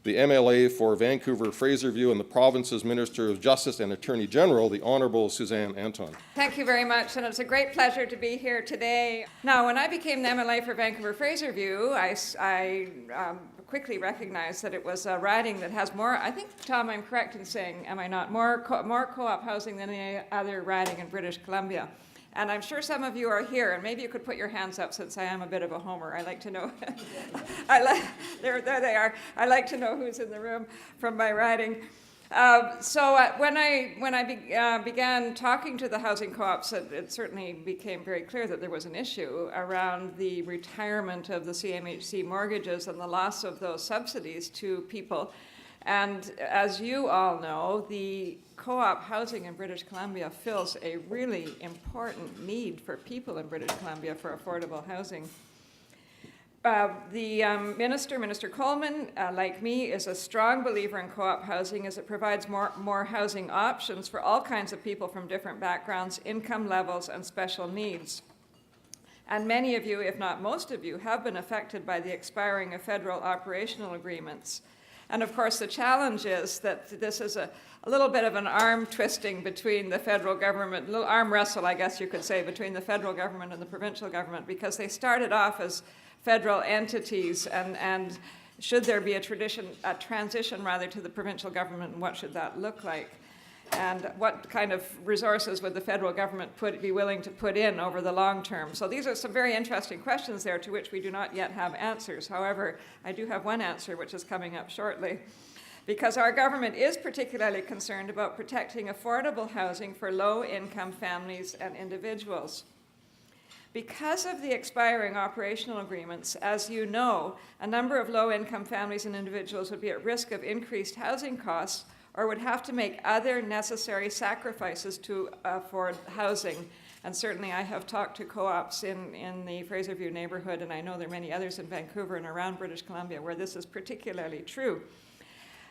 the MLA for Vancouver-Fraserview and the province's Minister of Justice and Attorney General, the Honourable Suzanne Anton. Thank you very much, and it's a great pleasure to be here today. Now, when I became the MLA for Vancouver-Fraserview, I quickly recognized that it was a riding that has more, I think, Tom, I'm correct in saying, am I not, more co-op housing than any other riding in British Columbia. And I'm sure some of you are here, and maybe you could put your hands up since I am a bit of a homer. I like to know, there they are. I like to know who's in the room from my riding. When I began talking to the housing co-ops, it certainly became very clear that there was an issue around the retirement of the CMHC mortgages and the loss of those subsidies to people. And as you all know, the co-op housing in British Columbia fills a really important need for people in British Columbia for affordable housing. Minister Coleman, like me, is a strong believer in co-op housing as it provides more housing options for all kinds of people from different backgrounds, income levels, and special needs. And many of you, if not most of you, have been affected by the expiring of federal operational agreements. And of course, the challenge is that this is a little bit of an arm twisting between the federal government, a little arm wrestle, I guess you could say, between the federal government and the provincial government, because they started off as federal entities, and should there be a transition rather to the provincial government, and what should that look like? And what kind of resources would the federal government be willing to put in over the long term? So these are some very interesting questions there to which we do not yet have answers. However, I do have one answer which is coming up shortly. Because our government is particularly concerned about protecting affordable housing for low-income families and individuals. Because of the expiring operational agreements, as you know, a number of low-income families and individuals would be at risk of increased housing costs or would have to make other necessary sacrifices to afford housing. And certainly I have talked to co-ops in the Fraserview neighborhood, and I know there are many others in Vancouver and around British Columbia where this is particularly true.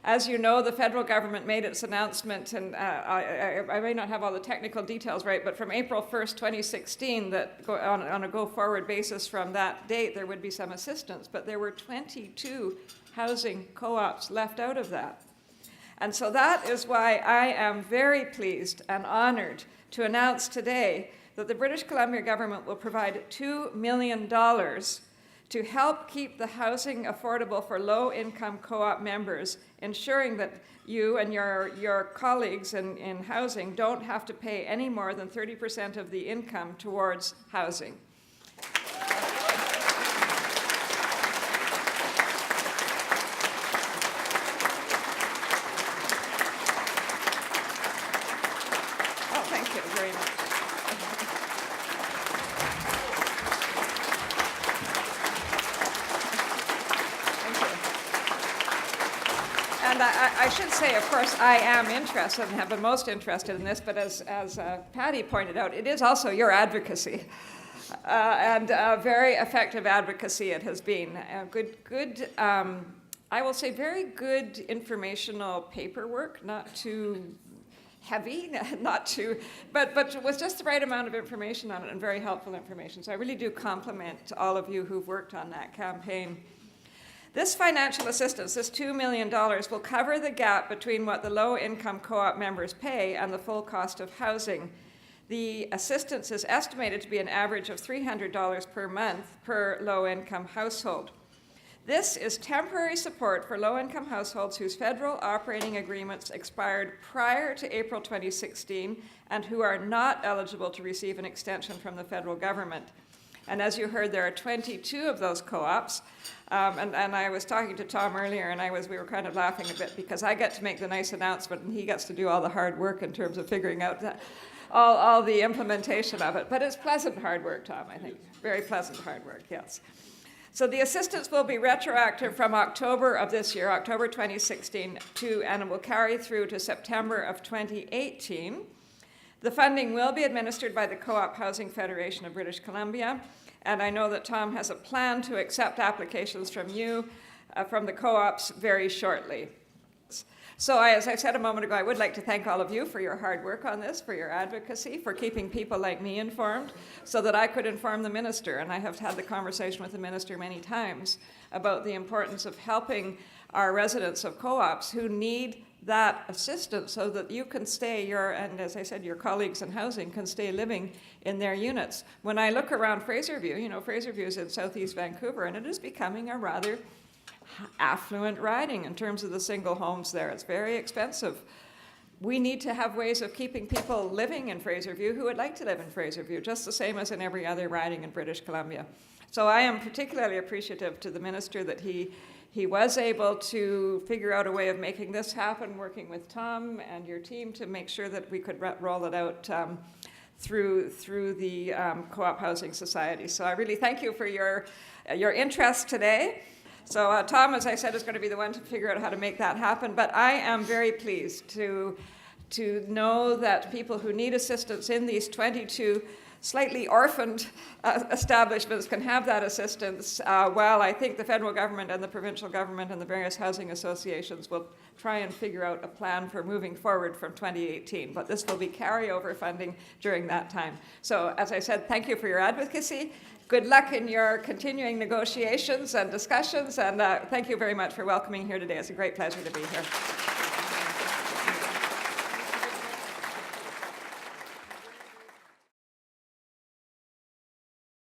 As you know, the federal government made its announcement, and I may not have all the technical details right, but from April 1st, 2016, that on a go-forward basis from that date, there would be some assistance, but there were 22 housing co-ops left out of that. And so that is why I am very pleased and honored to announce today that the British Columbia government will provide $2 million to help keep the housing affordable for low-income co-op members, ensuring that you and your colleagues in housing don't have to pay any more than 30% of the income towards housing. And I should say, of course, I am interested and have been most interested in this, but as Patty pointed out, it is also your advocacy. And very effective advocacy it has been. I will say very good informational paperwork, not too heavy, but with just the right amount of information on it and very helpful information. So I really do compliment all of you who've worked on that campaign. This financial assistance, this $2 million, will cover the gap between what the low-income co-op members pay and the full cost of housing. The assistance is estimated to be an average of $300 per month per low-income household. This is temporary support for low-income households whose federal operating agreements expired prior to April 2016 and who are not eligible to receive an extension from the federal government. And as you heard, there are 22 of those co-ops. And I was talking to Tom earlier, and we were kind of laughing a bit because I get to make the nice announcement, and he gets to do all the hard work in terms of figuring out all the implementation of it. But it's pleasant hard work, Tom, I think. Very pleasant hard work, yes. So the assistance will be retroactive from October of this year, October 2016, and it will carry through to September of 2018. The funding will be administered by the Co-op Housing Federation of British Columbia, and I know that Tom has a plan to accept applications from you, from the co-ops, very shortly. So as I said a moment ago, I would like to thank all of you for your hard work on this, for your advocacy, for keeping people like me informed, so that I could inform the minister. And I have had the conversation with the minister many times about the importance of helping are residents of co-ops who need that assistance so that you can stay, and as I said, your colleagues in housing can stay living in their units. When I look around Fraserview, Fraserview is in southeast Vancouver, and it is becoming a rather affluent riding in terms of the single homes there. It's very expensive. We need to have ways of keeping people living in Fraserview who would like to live in Fraserview, just the same as in every other riding in British Columbia. So I am particularly appreciative to the minister that he was able to figure out a way of making this happen, working with Tom and your team to make sure that we could roll it out through the Co-op Housing Society. So I really thank you for your interest today. So Tom, as I said, is going to be the one to figure out how to make that happen. But I am very pleased to know that people who need assistance in these 22 slightly orphaned establishments can have that assistance, while I think the federal government and the provincial government and the various housing associations will try and figure out a plan for moving forward from 2018. But this will be carryover funding during that time. So as I said, thank you for your advocacy. Good luck in your continuing negotiations and discussions, and thank you very much for welcoming here today. It's a great pleasure to be here.